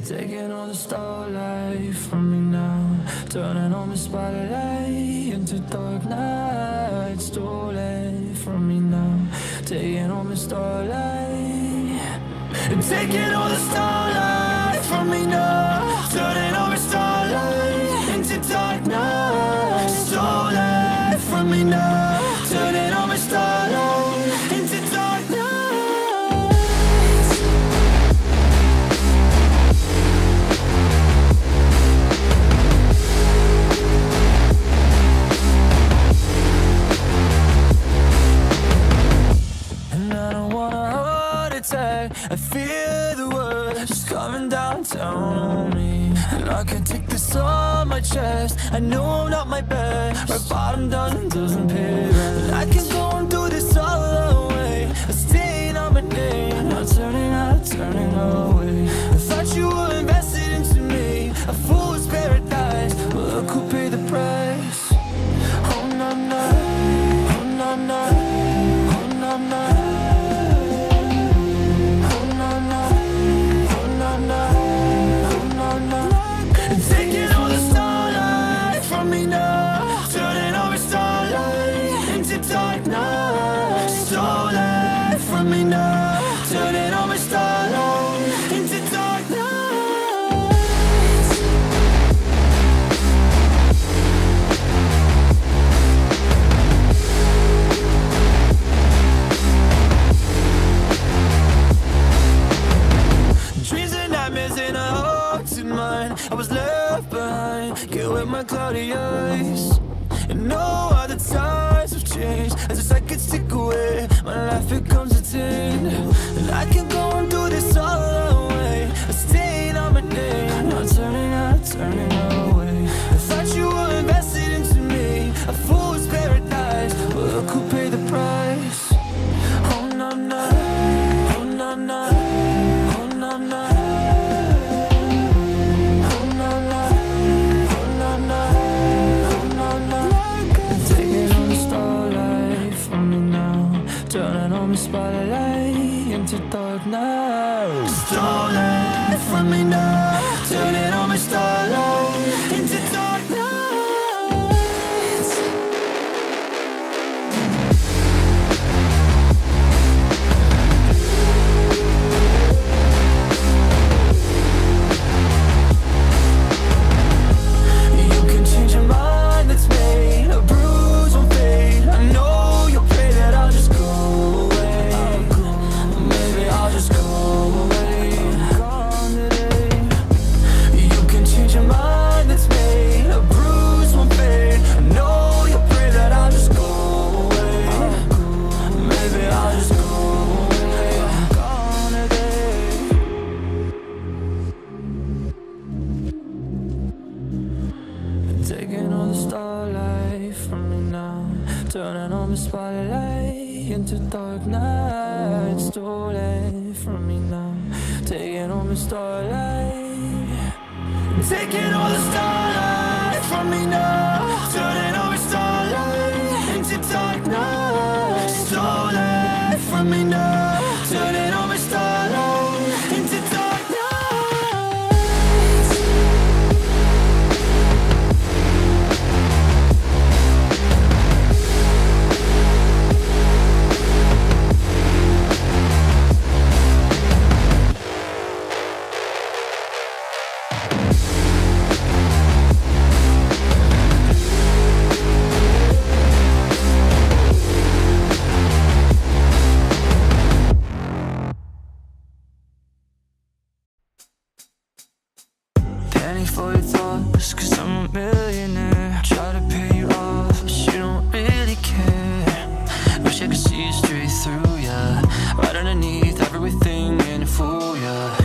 Taking all the starlight from me now, turning on the spotlight into dark night. Stolen from me now, taking all the starlight. Taking all the starlight from me now, turning on the starlight into dark night. Stolen from me now, turning on the starlight into dark night. I feel the world just coming downtown on me, and I can take this on my chest. I know I'm not my best, my bottom doesn't pay rent. And I can go and do this all the way, staying on my name, not turning away. I thought you were invested into me, a fool's paradise, but look who paid the price. Oh no no, oh no no, oh no no. Taking all the starlight from me now, turning all the starlight into dark night. Stolen from me now, turning all the starlight into dark night. Dreams and nightmares in a haunted mind. I was left behind, get with my cloudy eyes. And no other times have changed, as if I could stick away. My life becomes a tin, and I can go and do this all the way. I stayed on my name, not turning away. I thought you were invested into me, a fool's paradise, but look who paid the price. Oh no no, oh no no, oh no no. Turning on the spotlight into dark night. Stolen from me now, turning on the starlight into dark night. You can change your mind, that's made. A bruise won't fade. I know you'll pray that I'll just go. I'll just go away. Gone today. You can change your mind, that's made. A bruise won't fade. I know you'll pray that I'll just go away. Maybe I'll just go away. Gone today. Taking all the starlight from me now, turning on the spotlight into dark night. Stolen from me now, taking all the starlight. Taking all the starlight from me now, turning all the starlight into dark night. Stolen from me now, turning all the starlight into dark night. Penny for your thoughts, cause I'm a millionaire. Try to pay you off, but you don't really care. Wish I could see straight through ya, right underneath everything and fool ya.